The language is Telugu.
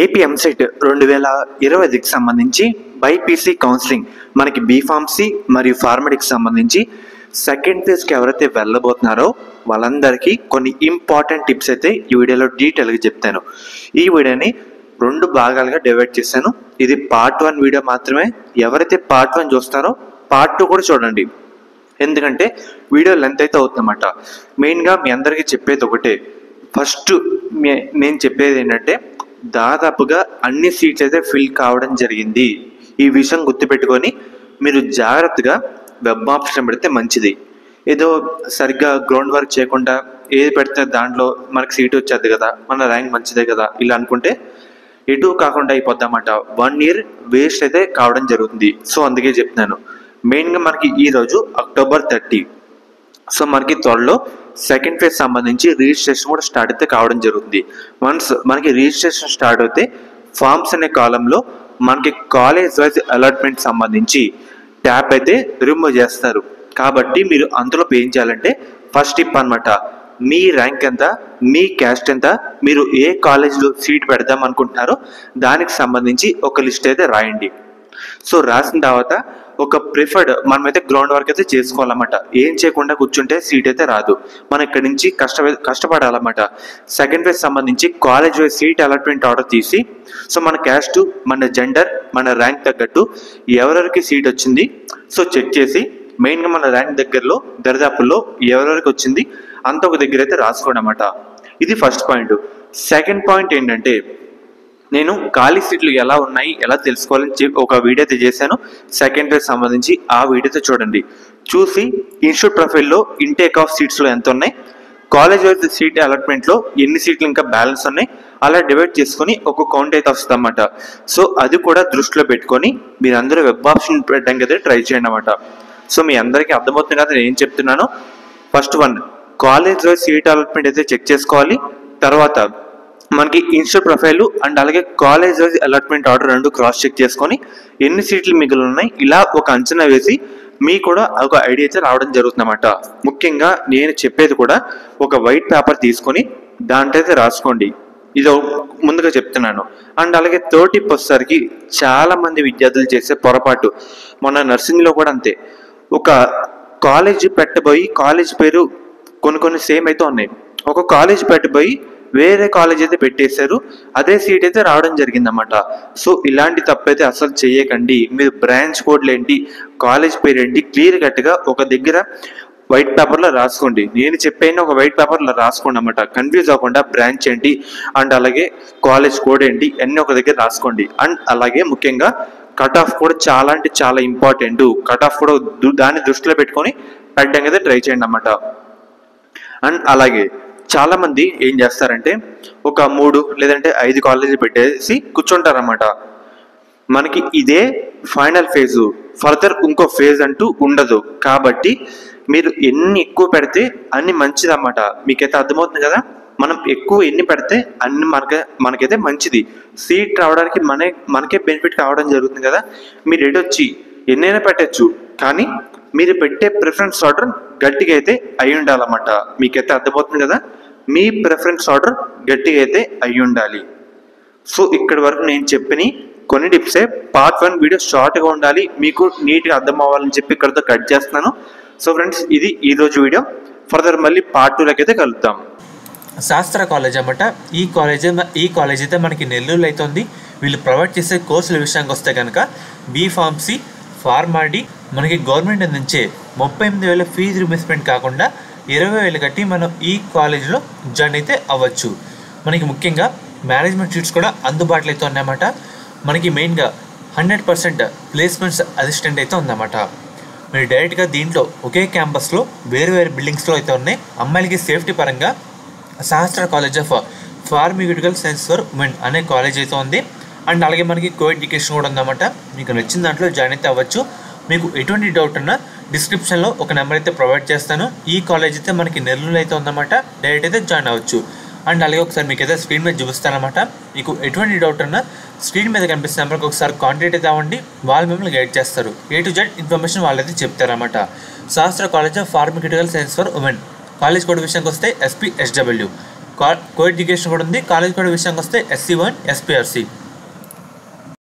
ఏపీ ఎంసెట్ 2020కి సంబంధించి బైపీసీ కౌన్సిలింగ్ మనకి బీఫార్మసీ మరియు ఫార్మడికి సంబంధించి సెకండ్ ఫేజ్కి ఎవరైతే వెళ్ళబోతున్నారో వాళ్ళందరికీ కొన్ని ఇంపార్టెంట్ టిప్స్ అయితే ఈ వీడియోలో డీటెయిల్గా చెప్తాను. ఈ వీడియోని 2 భాగాలుగా డివైడ్ చేశాను. ఇది పార్ట్ 1 వీడియో మాత్రమే. ఎవరైతే పార్ట్ 1 చూస్తారో పార్ట్ 2 కూడా చూడండి, ఎందుకంటే వీడియో లెంత్ అయితే అవుతుందన్నమాట. మెయిన్గా మీ అందరికీ చెప్పేది ఒకటే, ఫస్ట్ నేను చెప్పేది ఏంటంటే దాదాపుగా అన్ని సీట్స్ అయితే ఫిల్ కావడం జరిగింది. ఈ విషయం గుర్తుపెట్టుకొని మీరు జాగ్రత్తగా వెబ్ ఆప్షన్ పెడితే మంచిది. ఏదో సరిగ్గా గ్రౌండ్ వర్క్ చేయకుండా ఏది పెడితే దాంట్లో మనకి సీట్ వచ్చేది కదా, మన ర్యాంక్ మంచిదే కదా, ఇలా అనుకుంటే ఎటు కాకుండా అయిపోద్దామట. 1 ఇయర్ వేస్ట్ అయితే కావడం జరుగుతుంది. సో అందుకే చెప్తున్నాను. మెయిన్గా మనకి ఈరోజు అక్టోబర్ 30. సో మనకి త్వరలో సెకండ్ ఫేజ్ సంబంధించి రిజిస్ట్రేషన్ కూడా స్టార్ట్ అయితే కావడం జరుగుతుంది. వన్స్ మనకి రిజిస్ట్రేషన్ స్టార్ట్ అయితే ఫార్మ్స్ అనే కాలంలో మనకి కాలేజ్ వైజ్ అలాట్మెంట్ సంబంధించి ట్యాబ్ అయితే రిమూవ్ చేస్తారు. కాబట్టి మీరు అందులో ఏం చేయాలంటే ఫస్ట్ టిప్ అనమాట, మీ ర్యాంక్ ఎంత, మీ క్యాస్ట్ ఎంత, మీరు ఏ కాలేజ్లో సీట్ పెడదాం అనుకుంటున్నారో దానికి సంబంధించి ఒక లిస్ట్ అయితే రాయండి. సో రాసిన తర్వాత ఒక ప్రిఫర్డ్ మనమైతే గ్రౌండ్ వర్క్ అయితే చేసుకోవాలన్నమాట. ఏం చేయకుండా కూర్చుంటే సీట్ అయితే రాదు. మనం ఇక్కడ నుంచి కష్టపడాలన్నమాట. సెకండ్ ఫేజ్ సంబంధించి college wise seat allotment order తీసి, సో మన క్యాస్ట్, మన జెండర్, మన ర్యాంక్ తగ్గట్టు ఎవరెవరికి సీట్ వచ్చింది సో చెక్ చేసి, మెయిన్గా మన ర్యాంక్ దగ్గరలో దరిదాపుల్లో ఎవరెవరికి వచ్చింది అంత ఒక దగ్గర అయితే రాసుకోండి అన్నమాట. ఇది ఫస్ట్ పాయింట్. సెకండ్ పాయింట్ ఏంటంటే, నేను ఖాళీ సీట్లు ఎలా ఉన్నాయి ఎలా తెలుసుకోవాలని ఒక వీడియో అయితే చేశాను. సెకండ్ ఫేజ్ సంబంధించి ఆ వీడియోతో చూడండి. చూసి ఇన్స్టిట్యూట్ ప్రొఫైల్లో ఇంటేక్ ఆఫ్ సీట్స్లో ఎంత ఉన్నాయి, కాలేజ్ వైజ్ సీట్ అలాట్మెంట్లో ఎన్ని సీట్లు ఇంకా బ్యాలెన్స్ ఉన్నాయి, అలా డివైడ్ చేసుకొని ఒక కౌంట్ అయితే వస్తుంది అన్నమాట. సో అది కూడా దృష్టిలో పెట్టుకొని మీరందరూ వెబ్ ఆప్షన్ పెట్టడానికి అయితే ట్రై చేయండి అన్నమాట. సో మీ అందరికీ అర్థమవుతుంది కదా నేను ఏం చెప్తున్నాను. First 1 college wise seat allotment అయితే చెక్ చేసుకోవాలి. తర్వాత మనకి ఇన్స్టిట్యూట్ ప్రొఫైల్ అండ్ అలాగే college wise allotment order 2 cross check చేసుకొని ఎన్ని సీట్లు మిగిలి ఉన్నాయి ఇలా ఒక అంచనా వేసి మీకు కూడా ఒక ఐడియా అయితే రావడం జరుగుతుంది అన్నమాట. ముఖ్యంగా నేను చెప్పేది కూడా ఒక వైట్ పేపర్ తీసుకొని దాంట్లో అయితే రాసుకోండి. ఇది ముందుగా చెప్తున్నాను. అండ్ అలాగే థర్డ్ టిప్ వచ్చేసరికి చాలా మంది విద్యార్థులు చేసే పొరపాటు, మొన్న నర్సింగ్లో కూడా అంతే, ఒక కాలేజ్ పెట్టబోయి కాలేజ్ పేరు కొన్ని సేమ్ అయితే ఉన్నాయి, ఒక కాలేజ్ పెట్టబోయి వేరే కాలేజ్ అయితే పెట్టేశారు, అదే సీట్ అయితే రావడం జరిగిందన్నమాట. సో ఇలాంటి తప్పు అయితే అసలు చేయకండి. మీరు బ్రాంచ్ కోడ్లు ఏంటి, కాలేజ్ పేరు ఏంటి క్లియర్ కట్గా ఒక దగ్గర వైట్ పేపర్లో రాసుకోండి. నేను చెప్పాను ఒక వైట్ పేపర్లో రాసుకోండి అన్నమాట. కన్ఫ్యూజ్ అవ్వకుండా బ్రాంచ్ ఏంటి అండ్ అలాగే కాలేజ్ కోడ్ ఏంటి అన్నీ ఒక దగ్గర రాసుకోండి. అండ్ అలాగే ముఖ్యంగా కట్ ఆఫ్ కూడా చాలా అంటే చాలా ఇంపార్టెంట్. కట్ ఆఫ్ కూడా దాన్ని దృష్టిలో పెట్టుకొని పెట్టడానికి అయితే ట్రై చేయండి అన్నమాట. అండ్ అలాగే చాలా మంది ఏం చేస్తారంటే ఒక 3 లేదంటే 5 కాలేజీలు పెట్టేసి కూర్చుంటారన్నమాట. మనకి ఇదే ఫైనల్ ఫేజు, ఫర్దర్ ఇంకో ఫేజ్ అంటూ ఉండదు. కాబట్టి మీరు ఎన్ని ఎక్కువ పెడితే అన్ని మంచిది అన్నమాట. మీకైతే అర్థమవుతుంది కదా. మనం ఎక్కువ ఎన్ని పెడితే అన్ని మనకైతే మంచిది. సీట్ రావడానికి మనకే బెనిఫిట్ కావడం జరుగుతుంది కదా. మీరు ఎడొచ్చి ఎన్నైనా పెట్టచ్చు, కానీ మీరు పెట్టే ప్రిఫరెన్స్ ఆర్డర్ గట్టిగా అయితే అయి ఉండాలన్నమాట. మీకైతే అర్థమవుతుంది కదా. మీ ప్రిఫరెన్స్ ఆర్డర్ గట్టిగా అయితే అయి ఉండాలి. సో ఇక్కడి వరకు నేను చెప్పిన కొన్ని టిప్సే. పార్ట్ 1 వీడియో షార్ట్గా ఉండాలి, మీకు నీట్గా అర్థం అవ్వాలని చెప్పి ఇక్కడితో కట్ చేస్తున్నాను. సో ఫ్రెండ్స్, ఇది ఈరోజు వీడియో. ఫర్దర్ మళ్ళీ పార్ట్ 2లోకి అయితే కలుద్దాం. శాస్త్ర కాలేజ్ అన్నమాట. ఈ కాలేజ్ అయితే మనకి నెల్లూరులో అయితే ఉంది. వీళ్ళు ప్రొవైడ్ చేసే కోర్సుల విషయానికి వస్తే కనుక బీఫార్మసీ, ఫార్మాడీ మనకి గవర్నమెంట్ నుంచే 38,000 ఫీజు రిమర్స్మెంట్ కాకుండా 20,000 కట్టి మనం ఈ కాలేజ్లో జాయిన్ అయితే అవ్వచ్చు. మనకి ముఖ్యంగా మేనేజ్మెంట్ సీట్స్ కూడా అందుబాటులో అయితే ఉన్నాయన్నమాట. మనకి మెయిన్గా 100% ప్లేస్మెంట్స్ అసిస్టెంట్ అయితే ఉందన్నమాట. మీరు డైరెక్ట్గా దీంట్లో ఒకే క్యాంపస్లో వేరు బిల్డింగ్స్లో అయితే ఉన్నాయి. అమ్మాయిలకి సేఫ్టీ పరంగా శాస్త్ర college of pharmaceutical science for women అనే కాలేజ్ అయితే ఉంది. అండ్ అలాగే మనకి కో ఎడ్యుకేషన్ కూడా ఉందన్నమాట. మీకు నచ్చిన దాంట్లో జాయిన్ అయితే అవ్వచ్చు. మీకు ఎటువంటి డౌట్ ఉన్నా డిస్క్రిప్షన్లో ఒక నెంబర్ అయితే ప్రొవైడ్ చేస్తాను. ఈ కాలేజ్ అయితే మనకి నెల్లూరులో అయితే ఉందన్నమాట. డైరెక్ట్ అయితే జాయిన్ అవ్వచ్చు. అండ్ అలాగే ఒకసారి మీకు అయితే స్క్రీన్ మీద చూపిస్తానమాట. మీకు ఎటువంటి డౌట్ ఉన్నా స్క్రీన్ మీద కనిపిస్తున్న నెంబర్కి ఒకసారి కాంటాక్ట్ అయితే అవ్వండి. వాళ్ళు మిమ్మల్ని గైడ్ చేస్తారు. A to Z ఇన్ఫర్మేషన్ వాళ్ళైతే చెప్తారన్నమాట. శాస్త్ర college of pharmaceutical science for women college code విషయానికి వస్తే SPSW. కో ఎడ్యుకేషన్ కూడా ఉంది. కాలేజ్ కూడా విషయానికి వస్తే SC1 SPRC